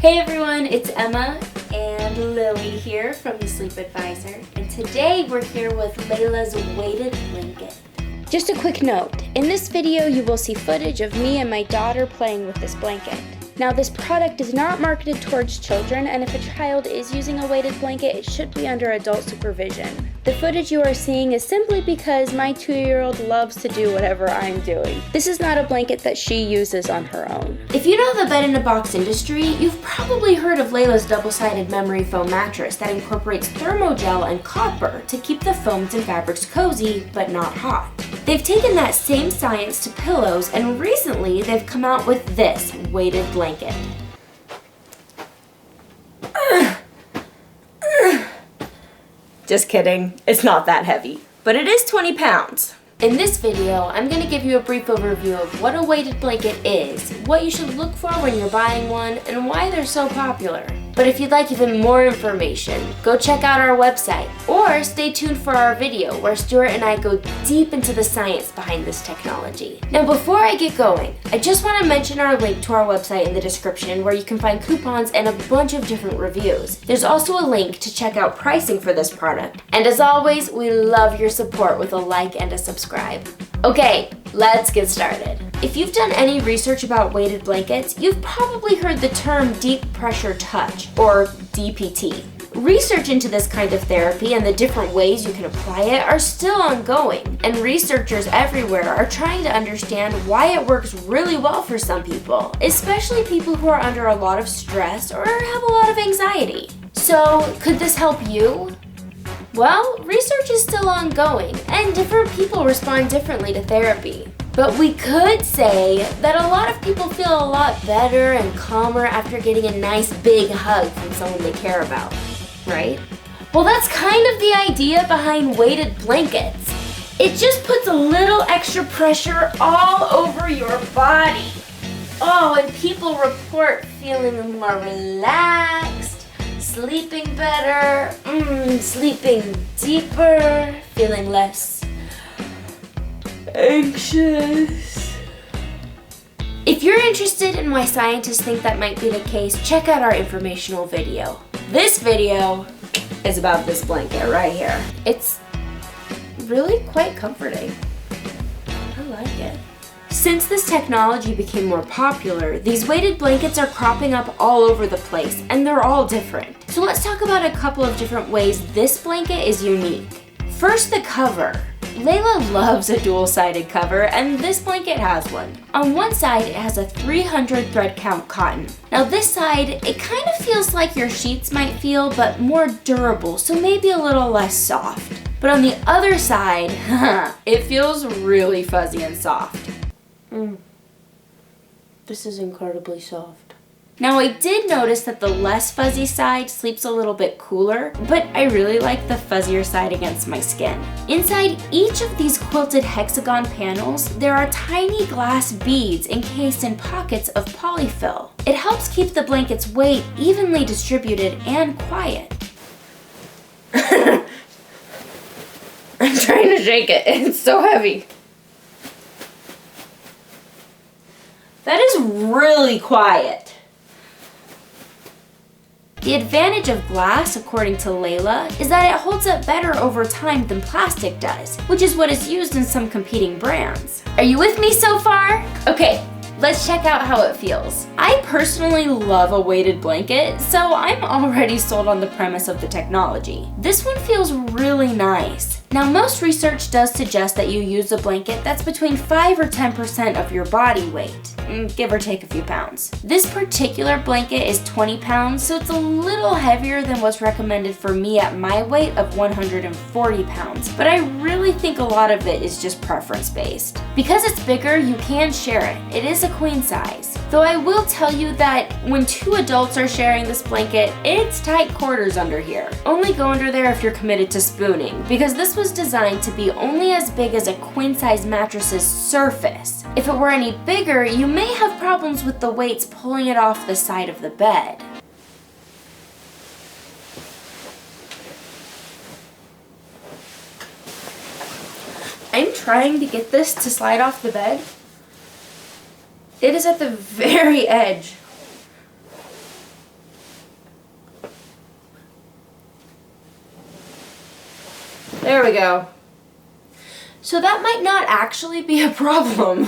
Hey everyone, it's Emma and Lily here from the Sleep Advisor, and today we're here with Layla's Weighted Blanket. Just a quick note, in this video you will see footage of me and my daughter playing with this blanket. Now this product is not marketed towards children, and if a child is using a weighted blanket, it should be under adult supervision. The footage you are seeing is simply because my 2-year-old loves to do whatever I'm doing. This is not a blanket that she uses on her own. If you know the bed-in-a-box industry, you've probably heard of Layla's double-sided memory foam mattress that incorporates thermogel and copper to keep the foams and fabrics cozy, but not hot. They've taken that same science to pillows, and recently they've come out with this weighted blanket. Just kidding, it's not that heavy, but it is 20 pounds. In this video, I'm going to give you a brief overview of what a weighted blanket is, what you should look for when you're buying one, and why they're so popular. But if you'd like even more information, go check out our website, or stay tuned for our video where Stuart and I go deep into the science behind this technology. Now before I get going, I just want to mention our link to our website in the description where you can find coupons and a bunch of different reviews. There's also a link to check out pricing for this product. And as always, we love your support with a like and a subscribe. Okay, let's get started. If you've done any research about weighted blankets, you've probably heard the term deep pressure touch, or DPT. Research into this kind of therapy and the different ways you can apply it are still ongoing, and researchers everywhere are trying to understand why it works really well for some people, especially people who are under a lot of stress or have a lot of anxiety. So, could this help you? Well, research is still ongoing, and different people respond differently to therapy. But we could say that a lot of people feel a lot better and calmer after getting a nice big hug from someone they care about, right? Well, that's kind of the idea behind weighted blankets. It just puts a little extra pressure all over your body. Oh, and people report feeling more relaxed, sleeping better, sleeping deeper, feeling less anxious. If you're interested in why scientists think that might be the case, check out our informational video. This video is about this blanket right here. It's really quite comforting. I like it. Since this technology became more popular, these weighted blankets are cropping up all over the place, and they're all different. So let's talk about a couple of different ways this blanket is unique. First, the cover. Layla loves a dual-sided cover, and this blanket has one. On one side, it has a 300 thread count cotton. Now this side, it kind of feels like your sheets might feel, but more durable, so maybe a little less soft. But on the other side, it feels really fuzzy and soft. This is incredibly soft. Now I did notice that the less fuzzy side sleeps a little bit cooler, but I really like the fuzzier side against my skin. Inside each of these quilted hexagon panels, there are tiny glass beads encased in pockets of polyfill. It helps keep the blanket's weight evenly distributed and quiet. I'm trying to shake it, it's so heavy. That is really quiet. The advantage of glass, according to Layla, is that it holds up better over time than plastic does, which is what is used in some competing brands. Are you with me so far? Okay, let's check out how it feels. I personally love a weighted blanket, so I'm already sold on the premise of the technology. This one feels really nice. Now, most research does suggest that you use a blanket that's between 5 or 10% of your body weight, give or take a few pounds. This particular blanket is 20 pounds, so it's a little heavier than what's recommended for me at my weight of 140 pounds, but I really think a lot of it is just preference-based. Because it's bigger, you can share it. It is a queen size. Though I will tell you that when 2 adults are sharing this blanket, it's tight quarters under here. Only go under there if you're committed to spooning, because this was designed to be only as big as a queen-size mattress's surface. If it were any bigger, you may have problems with the weights pulling it off the side of the bed. I'm trying to get this to slide off the bed. It is at the very edge. There we go. So that might not actually be a problem.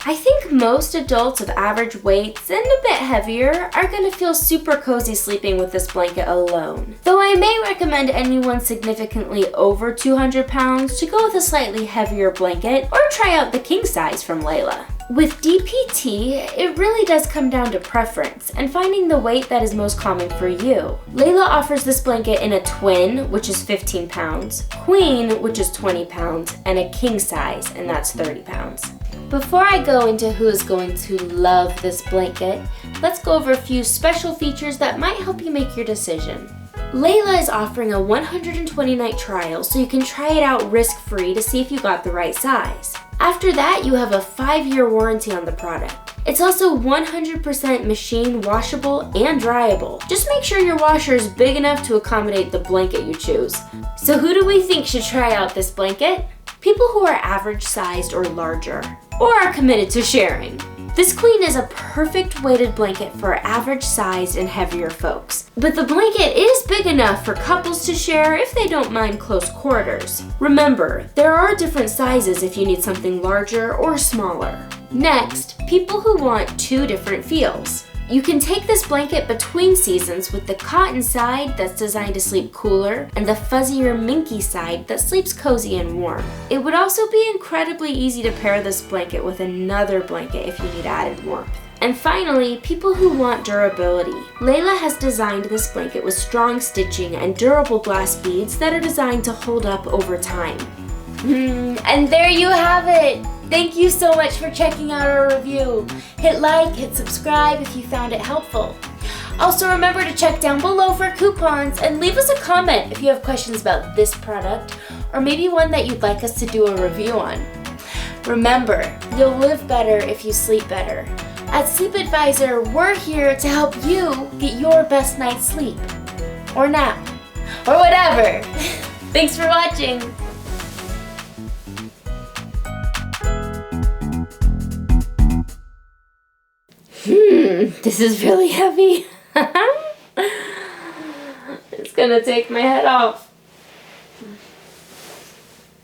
I think most adults of average weights and a bit heavier are going to feel super cozy sleeping with this blanket alone. Though I may recommend anyone significantly over 200 pounds to go with a slightly heavier blanket or try out the king size from Layla. With DPT, it really does come down to preference and finding the weight that is most common for you. Layla offers this blanket in a twin, which is 15 pounds, queen, which is 20 pounds, and a king size, and that's 30 pounds. Before I go into who is going to love this blanket, let's go over a few special features that might help you make your decision. Layla is offering a 120-night trial so you can try it out risk-free to see if you got the right size. After that, you have a 5-year warranty on the product. It's also 100% machine washable and dryable. Just make sure your washer is big enough to accommodate the blanket you choose. So who do we think should try out this blanket? People who are average sized or larger, or are committed to sharing. This queen is a perfect weighted blanket for average sized and heavier folks. But the blanket is big enough for couples to share if they don't mind close quarters. Remember, there are different sizes if you need something larger or smaller. Next, people who want 2 different feels. You can take this blanket between seasons with the cotton side that's designed to sleep cooler and the fuzzier minky side that sleeps cozy and warm. It would also be incredibly easy to pair this blanket with another blanket if you need added warmth. And finally, people who want durability. Layla has designed this blanket with strong stitching and durable glass beads that are designed to hold up over time. And there you have it! Thank you so much for checking out our review. Hit like, hit subscribe if you found it helpful. Also remember to check down below for coupons and leave us a comment if you have questions about this product or maybe one that you'd like us to do a review on. Remember, you'll live better if you sleep better. At Sleep Advisor, we're here to help you get your best night's sleep. Or nap. Or whatever. Thanks for watching. This is really heavy. It's gonna take my head off.